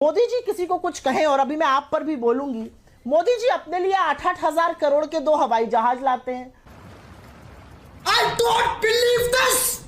मोदी जी किसी को कुछ कहें, और अभी मैं आप पर भी बोलूंगी, मोदी जी अपने लिए 8-8 हजार करोड़ के 2 हवाई जहाज लाते हैं। I don't believe this!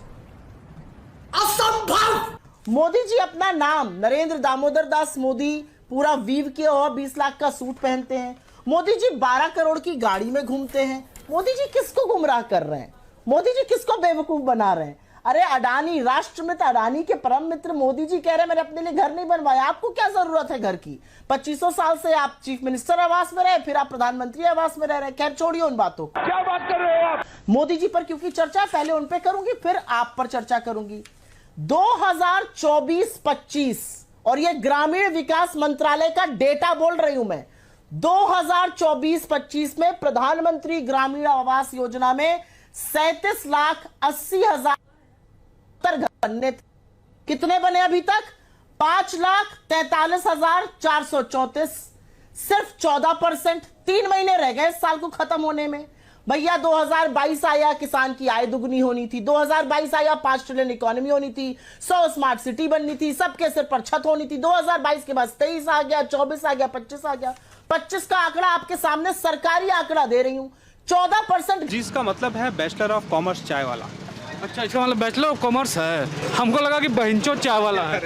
असंभव। मोदी जी अपना नाम नरेंद्र दामोदर दास मोदी पूरा वीव के और 20 लाख का सूट पहनते हैं। मोदी जी 12 करोड़ की गाड़ी में घूमते हैं। मोदी जी किसको गुमराह कर रहे हैं? मोदी जी किसको बेवकूफ बना रहे हैं? अरे अडानी, राष्ट्रमित्र अडानी के परम मित्र मोदी जी कह रहे हैं मैंने अपने लिए घर नहीं बनवाया। आपको क्या जरूरत है घर की? 2500 साल से आप चीफ मिनिस्टर आवास में रहे, फिर आप प्रधानमंत्री आवास में रह रहे हैं। खैर छोड़िए उन बातों को। क्या बात कर रहे हो आप? मोदी जी पर क्योंकि चर्चा पहले उन पे करूंगी, फिर आप पर चर्चा करूंगी। 2024-25 और ये ग्रामीण विकास मंत्रालय का डेटा बोल रही हूं मैं। 2024-25 में प्रधानमंत्री ग्रामीण आवास योजना में 37,80,000 घर बनने थे। कितने बने अभी तक? 5,43,434। सिर्फ 14%। 3 महीने रह गए इस साल को खत्म होने में। भैया 2022 आया, किसान की आय दुगनी होनी थी। 2022 आया, 5 ट्रिलियन इकोनॉमी होनी थी, 100 स्मार्ट सिटी बननी थी, सबके सिर पर छत होनी थी। 2022 के बाद 23 आ गया, 24 आ गया, 25 आ गया। 25 का आंकड़ा आपके सामने सरकारी आंकड़ा दे रही हूं, 14%। जिसका मतलब है बैचलर ऑफ कॉमर्स चाय वाला। अच्छा, इसका मतलब बैचलर ऑफ कॉमर्स है। हमको लगा कि बहनचोद चाय वाला है।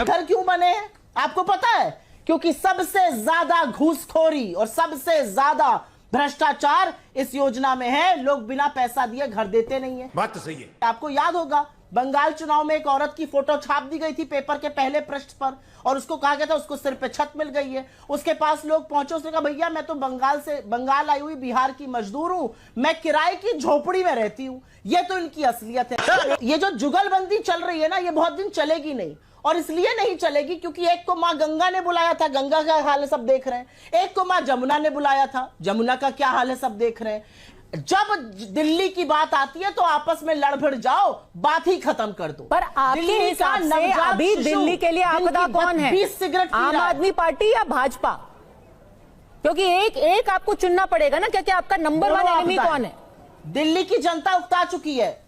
घर क्यों बने हैं आपको पता है? क्योंकि सबसे ज्यादा घूसखोरी और सबसे ज्यादा भ्रष्टाचार इस योजना में है। लोग बिना पैसा दिए घर देते नहीं है। बात तो सही है। आपको याद होगा बंगाल चुनाव में एक औरत की फोटो छाप दी गई थी पेपर के पहले पृष्ठ पर, और उसको कहा गया था उसको सिर पे छत मिल गई है। उसके पास लोग पहुंचे, उसने कहा भैया मैं तो बंगाल आई हुई बिहार की मजदूर हूं, मैं किराए की झोपड़ी में रहती हूं। ये तो इनकी असलियत है। ये जो जुगलबंदी चल रही है ना, ये बहुत दिन चलेगी नहीं। और इसलिए नहीं चलेगी क्योंकि एक को मां गंगा ने बुलाया था, गंगा का हाल है सब देख रहे हैं। एक को मां जमुना ने बुलाया था, जमुना का क्या हाल है सब देख रहे हैं। जब दिल्ली की बात आती है तो आपस में लड़ भिड़ जाओ, बात ही खत्म कर दो। पर आपके हिसाब से अभी दिल्ली के लिए आपदा कौन है? 20 सिगरेट आम आदमी पार्टी या भाजपा? क्योंकि एक आपको चुनना पड़ेगा ना, क्योंकि आपका नंबर 1 एनिमी कौन है? दिल्ली की जनता उकता चुकी है।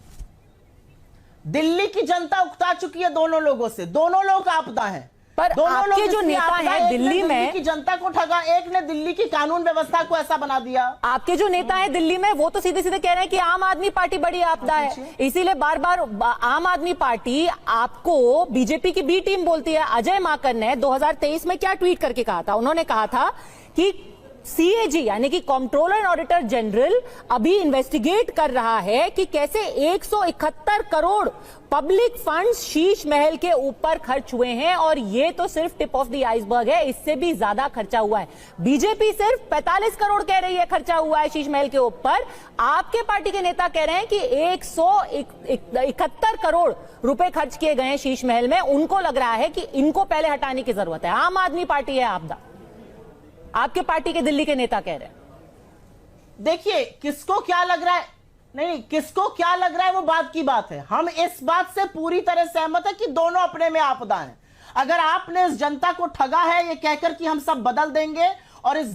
दिल्ली की जनता उकता चुकी है दोनों लोगों से। दोनों लोग आपदा हैं। पर आपके जो नेता हैं दिल्ली में, की जनता को ठगा, एक ने दिल्ली की कानून व्यवस्था को ऐसा बना दिया। आपके जो नेता है दिल्ली में वो तो सीधे सीधे कह रहे हैं कि आम आदमी पार्टी बड़ी आपदा है। इसीलिए बार बार आम आदमी पार्टी आपको बीजेपी की बी टीम बोलती है। अजय माकन ने 2023 में क्या ट्वीट करके कहा था? उन्होंने कहा था कि सीएजी यानी कि कंट्रोलर ऑडिटर जनरल अभी इन्वेस्टिगेट कर रहा है कि कैसे 171 करोड़ पब्लिक फंड्स शीश महल के ऊपर खर्च हुए हैं, और ये तो सिर्फ टिप ऑफ द आइसबर्ग है, इससे भी ज्यादा खर्चा हुआ है। बीजेपी सिर्फ 45 करोड़ कह रही है खर्चा हुआ है शीश महल के ऊपर। आपके पार्टी के नेता कह रहे हैं कि 171 करोड़ रुपए खर्च किए गए हैं शीश महल में। उनको लग रहा है कि इनको पहले हटाने की जरूरत है। आम आदमी पार्टी है आपदा, आपके पार्टी के दिल्ली के नेता कह रहे हैं। देखिए किसको क्या लग रहा है, नहीं किसको क्या लग रहा है वो बात की बात है। हम इस बात से पूरी तरह सहमत है कि दोनों अपने में आपदा हैं। अगर आपने इस जनता को ठगा है ये कहकर कि हम सब बदल देंगे, और इस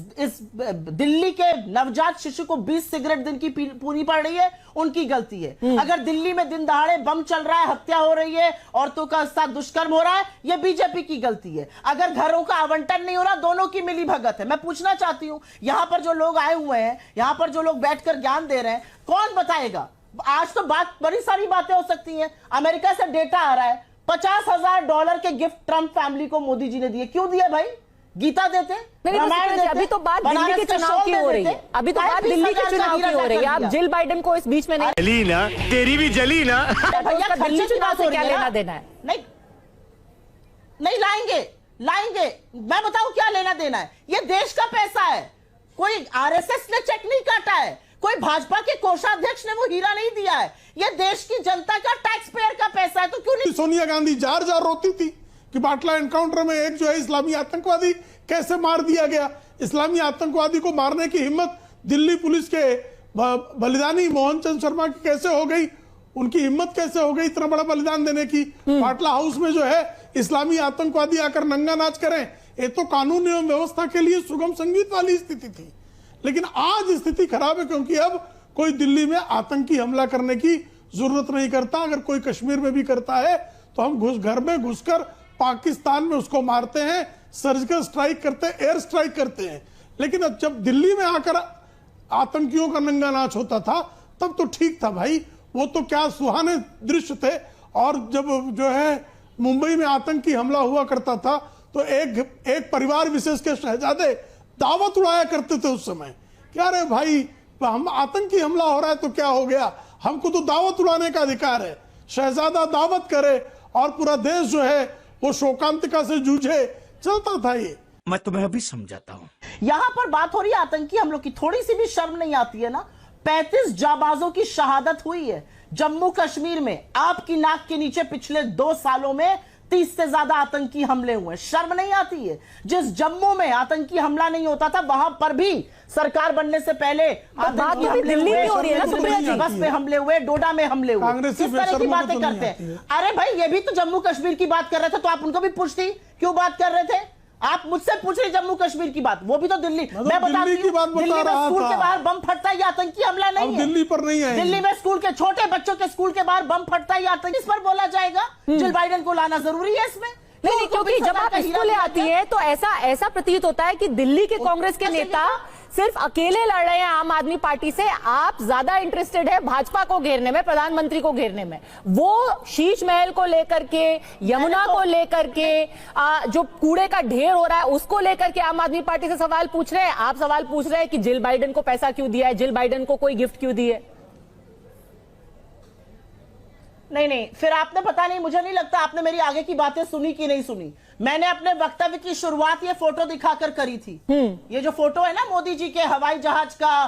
दिल्ली के नवजात शिशु को 20 सिगरेट दिन की पूरी पड़ रही है, उनकी गलती है। अगर दिल्ली में दिन दहाड़े बम चल रहा है, हत्या हो रही है, औरतों का साथ दुष्कर्म हो रहा है, ये बीजेपी की गलती है। अगर घरों का आवंटन नहीं हो रहा, दोनों की मिली भगत है। मैं पूछना चाहती हूं, यहां पर जो लोग आए हुए हैं, यहां पर जो लोग बैठकर ज्ञान दे रहे हैं, कौन बताएगा? आज तो बड़ी सारी बातें हो सकती हैं। अमेरिका से डेटा आ रहा है, $50,000 के गिफ्ट ट्रंप फैमिली को मोदी जी ने दिए। क्यों दिए भाई? गीता देते, रामायण देते। अभी तो बात दिल्ली के चुनाव की हो रही है। अभी तो बात दिल्ली के चुनाव की हो रही है। आप जिल बाइडेन को इस बीच में नहीं, जली ना, तेरी भी जली ना। भैया दिल्ली चुनाव से क्या लेना देना है? नहीं लाएंगे। मैं बताऊं क्या लेना देना है? ये देश का पैसा है। कोई आरएसएस ने चेक नहीं काटा है, कोई भाजपा के कोषाध्यक्ष ने वो हीरा नहीं दिया है। ये देश की जनता का टैक्स पेयर का पैसा है। तो क्यों नहीं? सोनिया गांधी जार रोती थी कि बाटला एनकाउंटर में एक जो है इस्लामी आतंकवादी कैसे मार दिया गया। इस्लामी आतंकवादी को मारने की हिम्मत दिल्ली पुलिस के बलिदानी मोहन चंद शर्मा की कैसे हो गई? उनकी हिम्मत कैसे हो गई इतना बड़ा बलिदान देने की? बाटला हाउस में जो है इस्लामी आतंकवादी आकर नंगा नाच करें, ये तो कानून एवं व्यवस्था के लिए सुगम संगीत वाली स्थिति थी। लेकिन आज स्थिति खराब है क्योंकि अब कोई दिल्ली में आतंकी हमला करने की जरूरत नहीं करता। अगर कोई कश्मीर में भी करता है तो हम घर में घुसकर पाकिस्तान में उसको मारते हैं, सर्जिकल स्ट्राइक करते हैं, एयर स्ट्राइक करते हैं। लेकिन अब जब दिल्ली में आकर आतंकियों का नंगा नाच होता था तब तो ठीक था भाई, वो तो क्या सुहाने दृश्य थे। और जब जो है मुंबई में आतंकी हमला हुआ करता था तो एक परिवार विशेष के शहजादे दावत उड़ाया करते थे उस समय। क्या रे भाई, हम आतंकी हमला हो रहा है तो क्या हो गया, हमको तो दावत उड़ाने का अधिकार है। शहजादा दावत करे और पूरा देश जो है वो शोकांतिका से जूझे, चलता था ये। मैं तुम्हें अभी समझाता हूँ। यहां पर बात हो रही है आतंकी हमलों की, थोड़ी सी भी शर्म नहीं आती है ना। 35 जाबाजों की शहादत हुई है जम्मू कश्मीर में। आपकी नाक के नीचे पिछले 2 सालों में 30 से ज्यादा आतंकी हमले हुए। शर्म नहीं आती है? जिस जम्मू में आतंकी हमला नहीं होता था वहां पर भी सरकार बनने से पहले आतंकी हमले दिल्ली हुए, में हो रही है ना सुप्रिया जी। बस पे हमले हुए, डोडा में हमले हुए। कांग्रेसी किस तरह की बेशर्मों को बातें तो नहीं करते आती है। हैं? अरे भाई ये भी तो जम्मू कश्मीर की बात कर रहे थे तो आप उनको भी पूछती, क्यों बात कर रहे थे? आप मुझसे पूछ रहे जम्मू कश्मीर की बात, वो भी तो दिल्ली। मैं बता दिल्ली की बात दिल्ली बता में रहा स्कूल था। के बाहर बम फटता है, ये आतंकी हमला नहीं अब है। दिल्ली पर नहीं है, दिल्ली में स्कूल के छोटे बच्चों के स्कूल के बाहर बम फटता है, ये आतंकी। इस पर बोला जाएगा जिल बाइडेन को लाना जरूरी है इसमें? नहीं, क्योंकि जब आप इसको ले आती है तो ऐसा प्रतीत होता है कि दिल्ली के कांग्रेस के नेता सिर्फ अकेले लड़ रहे हैं आम आदमी पार्टी से। आप ज्यादा इंटरेस्टेड है भाजपा को घेरने में, प्रधानमंत्री को घेरने में। वो शीश महल को लेकर के, यमुना को लेकर के, जो कूड़े का ढेर हो रहा है उसको लेकर के आम आदमी पार्टी से सवाल पूछ रहे हैं। आप सवाल पूछ रहे हैं कि जिल बाइडेन को पैसा क्यों दिया है, जिल बाइडेन को कोई गिफ्ट क्यों दी है। नहीं, फिर आपने पता नहीं, मुझे नहीं लगता आपने मेरी आगे की बातें सुनी कि नहीं सुनी। मैंने अपने वक्तव्य की शुरुआत ये फोटो दिखाकर करी थी। ये जो फोटो है ना मोदी जी के हवाई जहाज का,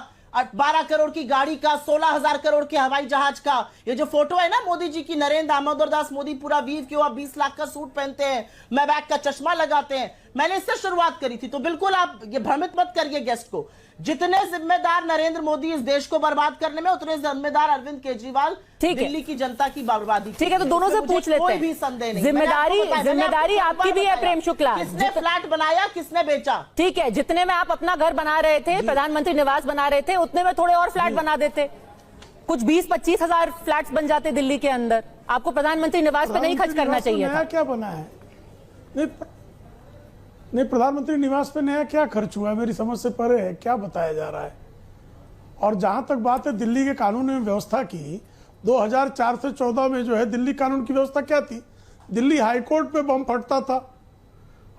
12 करोड़ की गाड़ी का, 16,000 करोड़ के हवाई जहाज का, ये जो फोटो है ना मोदी जी की, नरेंद्र दामोदर दास मोदी पूरा वीर क्यों 20 लाख का सूट पहनते हैं, मैं बैग का चश्मा लगाते हैं, मैंने इससे शुरुआत करी थी। तो बिल्कुल आप ये भ्रमित मत करिए गेस्ट को। जितने जिम्मेदार नरेंद्र मोदी इस देश को बर्बाद करने में, उतने जिम्मेदार अरविंद केजरीवाल दिल्ली की जनता की बर्बादी। ठीक है, तो दोनों से पूछ लेते हैं। कोई भी संदेह नहीं। जिम्मेदारी आपकी भी है प्रेम शुक्ला। किसने फ्लैट बनाया, किसने बेचा? ठीक है, जितने में आप अपना घर बना रहे थे, प्रधानमंत्री निवास बना रहे थे, उतने में थोड़े और फ्लैट बना देते। कुछ 20-25 हजार फ्लैट्स बन जाते दिल्ली के अंदर। आपको प्रधानमंत्री निवास पे नहीं खर्च करना चाहिए था। क्या बना है? नहीं, प्रधानमंत्री निवास पे नया क्या खर्च हुआ है, मेरी समझ से परे है। क्या बताया जा रहा है? और जहां तक बात है दिल्ली के कानून में व्यवस्था की, 2004 से 14 में जो है दिल्ली कानून की व्यवस्था क्या थी? दिल्ली हाईकोर्ट पे बम फटता था,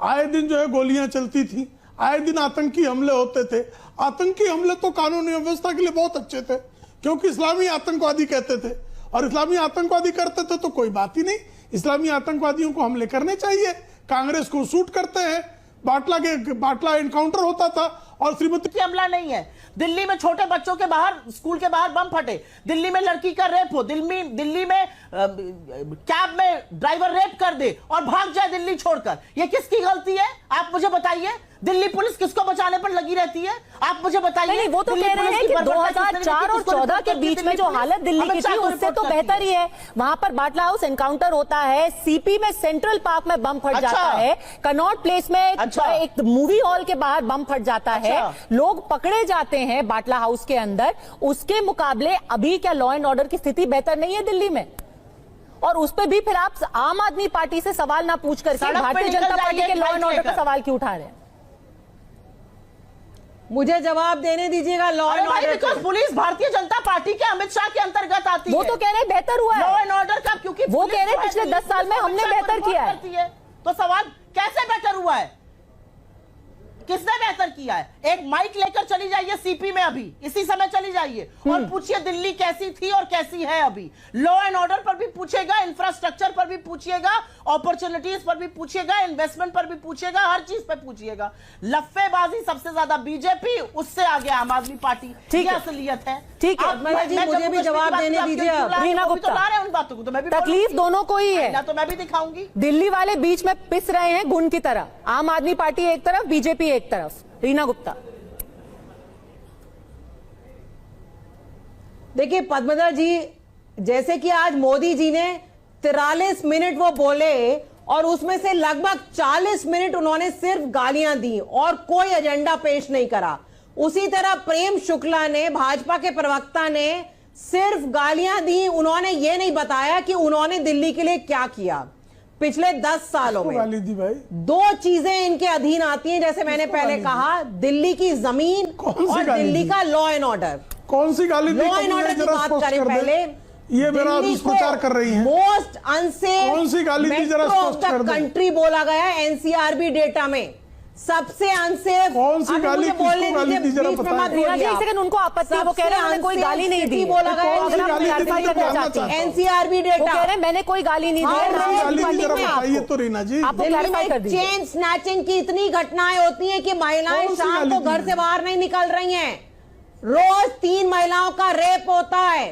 आए दिन जो है गोलियां चलती थी, आए दिन आतंकी हमले होते थे। आतंकी हमले तो कानूनी व्यवस्था के लिए बहुत अच्छे थे, क्योंकि इस्लामी आतंकवादी कहते थे, और इस्लामी आतंकवादी करते थे तो कोई बात ही नहीं। इस्लामी आतंकवादियों को हमले करने चाहिए। कांग्रेस को सूट करते हैं। बाटला एनकाउंटर होता था और श्रीमती हमला नहीं है। दिल्ली में छोटे बच्चों के बाहर, स्कूल के बाहर बम फटे, दिल्ली में लड़की का रेप हो, दिल्ली में कैब में ड्राइवर रेप कर दे और भाग जाए दिल्ली छोड़कर, ये किसकी गलती है? आप मुझे बताइए। दिल्ली पुलिस किसको बचाने पर लगी रहती है? आप मुझे बताइए। नहीं, वो तो कह रहे हैं कि 2004 और 14 के बीच में जो हालत दिल्ली की थी उससे तो बेहतर ही है। वहां पर बाटला हाउस एनकाउंटर होता है, सीपी में सेंट्रल पार्क में बम फट जाता है, कनॉट प्लेस में एक मूवी हॉल के बाहर बम फट जाता है, लोग पकड़े जाते हैं बाटला हाउस के अंदर। उसके मुकाबले अभी क्या लॉ एंड ऑर्डर की स्थिति बेहतर नहीं है दिल्ली में? और उस पर भी फिर आप आम आदमी पार्टी से सवाल ना पूछ करके भारतीय जनता पार्टी के लॉ एंड ऑर्डर का सवाल क्यों उठा रहे हैं? मुझे जवाब देने दीजिएगा। Law and order, police Bharatiya Janata party के अमित शाह के अंतर्गत आती है। वो तो कह रहे हैं बेहतर हुआ है लॉ एंड ऑर्डर का, क्योंकि वो कह रहे हैं पिछले 10 साल में हमने बेहतर किया है। तो सवाल कैसे बेहतर हुआ है? किसने बेहतर किया है? एक माइक लेकर चली जाइए सीपी में, अभी इसी समय चली जाइए और पूछिए दिल्ली कैसी थी और कैसी है अभी। लॉ एंड ऑर्डर पर भी पूछेगा, इंफ्रास्ट्रक्चर पर भी पूछिएगा, अपॉर्चुनिटीज पर भी पूछिएगा, इन्वेस्टमेंट पर भी पूछिएगा, हर चीज पर पूछिएगा। लफ्फेबाजी सबसे ज्यादा बीजेपी, उससे आगे आम आदमी पार्टी। ठीक है, असलियत है। ठीक है, मुझे भी जवाब देने दीजिए। रीना गुप्ता, उन बातों को तो मैं भी तकलीफ दोनों को ही है, तो मैं भी दिखाऊंगी। दिल्ली वाले बीच में पिस रहे हैं गुण की तरह, आम आदमी पार्टी एक तरफ, बीजेपी एक तरफ। रीना गुप्ता, देखिए पद्मजा जी, जैसे कि आज मोदी जी ने 43 मिनट वो बोले और उसमें से लगभग 40 मिनट उन्होंने सिर्फ गालियां दी और कोई एजेंडा पेश नहीं करा। उसी तरह प्रेम शुक्ला ने, भाजपा के प्रवक्ता ने, सिर्फ गालियां दी, उन्होंने ये नहीं बताया कि उन्होंने दिल्ली के लिए क्या किया पिछले 10 सालों में। गाली दी भाई। 2 चीजें इनके अधीन आती हैं, जैसे मैंने पहले कहा, दिल्ली की जमीन और दिल्ली का लॉ एंड ऑर्डर। कौन सी गाली दी? लॉ एंड ऑर्डर की बात करें पहले। ये मेरा दुष्प्रचार कर रही हैं। मोस्ट अनसेफ कौन सी गाली दी जरा स्पष्ट कर दो। कंट्री बोला गया एनसीआरबी डेटा में, सबसे अनसेफ। कौन सी गाली, किसको गाली दी जरा बताएं। रीना जी एक सेकंड, उनको आपत्ति है, वो कह रहे हैं मैंने कोई गाली नहीं दी। बोला गया अगर आप क्लैरिफाई करना चाहती हैं, एनसीआरबी वो कह डेटा, रहे हैं मैंने कोई गाली नहीं गाली दी जरा दी। बताइए तो रीना जी। आपको दिल्ली क्लैरिफाई कर में दीजिए। चेन स्नैचिंग की इतनी घटनाएं होती हैं कि महिलाएं कौन सी शाम गाली को दी घर है? से बाहर नहीं निकल रही हैं। रोज 3 महिलाओं का रेप होता है,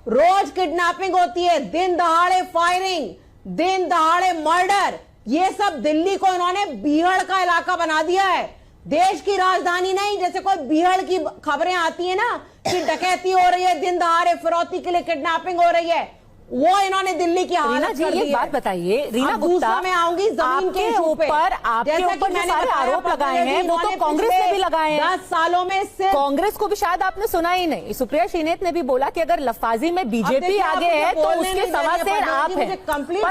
रोज किडनैपिंग होती है, दिन दहाड़े फायरिंग, दिन दहाड़े मर्डर। ये सब दिल्ली को इन्होंने बीहड़ का इलाका बना दिया है, देश की राजधानी नहीं। जैसे कोई बीहड़ की खबरें आती है ना कि डकैती हो रही है, दिन दहाड़े फिरौती के लिए किडनैपिंग हो रही है, वो इन्होंने दिल्ली की रीना हालत जी कर दी एक है। बात बताइए, रीना अब गुप्ता, दूसरा मैं आऊंगी जमीन के इशू पे। आपके जैसा कि ऊपर जो मैंने सारे बताया, आरोप लगाए हैं वो तो इन्होंने कांग्रेस ने पिछले भी लगाए हैं। 10 सालों में सिर्फ कांग्रेस को भी शायद आपने सुना ही नहीं। सुप्रिया श्रीनेत ने भी बोला कि अगर लफाजी में बीजेपी देखिए, आगे आप मुझे है तो बोलने उसके नहीं दे रहे सवा हैं, से पर आप मुझे हैं। complete पर